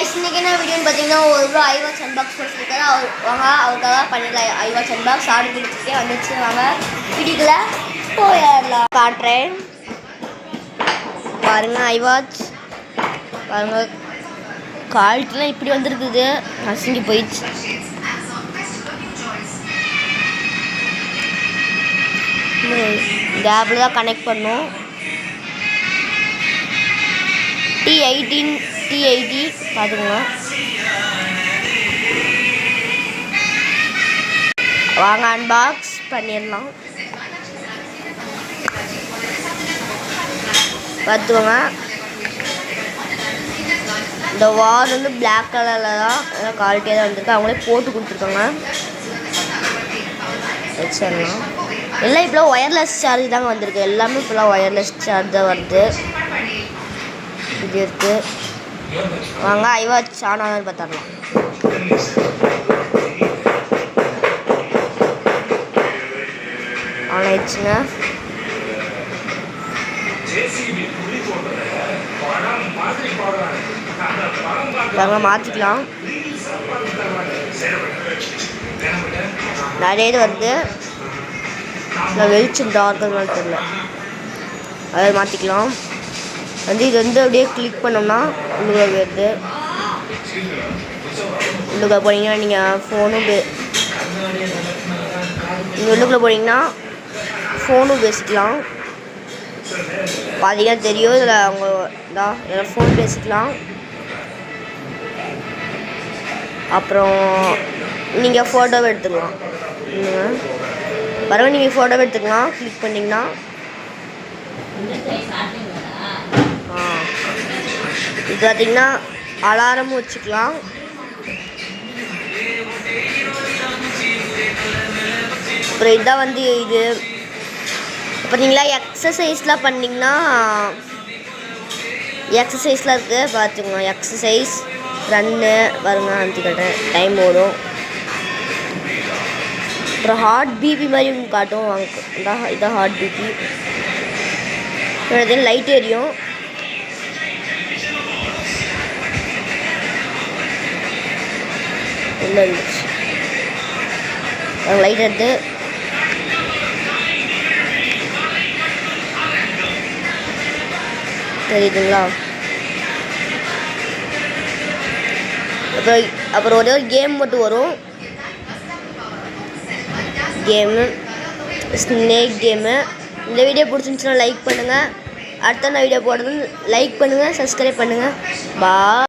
Guys இன்னைக்கு என்ன வீடியோன்னு பாத்தீங்கன்னா ஒரு ப்ரோ iWatch unbox பண்ணிருக்காரு. வாங்க அவர்காக பண்ணல iWatch unbox ஆர்டர் பண்ணிட்டே வந்துச்சு. வாங்க வீடியோக்குள்ள போயிடலாம். காட்றேன் பாருங்க iWatch பாருங்க குவாலிட்டிலாம் இப்படி வந்திருக்குது. நசுங்கி போயிடுச்சு. கேபிள் தான் கனெக்ட் பண்ணும். T80 பார்த்துக்கோங்க. வாங்க அன்பாக்ஸ் பண்ணிடலாம். பார்த்துக்கோங்க. இந்த வார் வந்து பிளாக் கலரில் தான் குவாலிட்டியாக தான் வந்திருக்கு. அவங்களே போட்டு கொடுத்துருக்காங்க. வச்சிடலாம். எல்லாம் இப்போலாம் ஒயர்லெஸ் சார்ஜ் தாங்க வந்திருக்கு. எல்லாமே இப்போலாம் ஒயர்லெஸ் சார்ஜ் தான் வருது. இது இருக்கு. வாங்க iWatch ஆன் ஆனு பார்த்துடலாம். ஆன் ஆயிடுச்சுங்க. பாருங்க மாற்றிக்கலாம். நிறைய இது வருது. வெளிச்சம் டார்க்குன்னு தெரியல. அதை மாற்றிக்கலாம். இது வந்து அப்படியே கிளிக் பண்ணோம்னா உள்ளுக்குள்ள வருது. உள்ளுக்குள்ள போனீங்கன்னா நீங்கள் ஃபோனும் நீங்கள் உள்ளுக்குள்ள போனீங்கன்னா ஃபோனும் பேசிக்கலாம். பார்த்தீங்கன்னா தெரியும். இதில் அவங்க இதில் ஃபோன் பேசிக்கலாம். அப்புறம் நீங்கள் ஃபோட்டோவை எடுத்துக்கலாம். பாருங்கள் நீங்கள் ஃபோட்டோவை எடுத்துக்கலாம். கிளிக் பண்ணிங்கன்னா இது பார்த்திங்கன்னா அலாரமும் வச்சுக்கலாம். அப்புறம் இதான் வந்து இது பார்த்தீங்களா எக்ஸசைஸ்லாம் பண்ணிங்கன்னா எக்ஸசைஸ்லாம் இருக்குது. பார்த்துக்கோங்க. எக்ஸசைஸ் ரன்னு பாருங்க அனுப்பிக்கிட்டேன். டைம் ஓடும். அப்புறம் ஹார்ட் பிபி மாதிரி காட்டும். வாங்க இதான் ஹார்ட் பிபி. லைட் எரியும். உள்ள இருந்துச்சு. லைட் எடுத்து தெரியுதுங்களா? அப்புறம் ஒரே ஒரு கேம் மட்டும் வரும். Game snake game. இந்த வீடியோ பிடிச்சிருந்துச்சுன்னா லைக் பண்ணுங்கள். அடுத்த வீடியோ போடுறது லைக் பண்ணுங்கள், சப்ஸ்கிரைப் பண்ணுங்கள். பா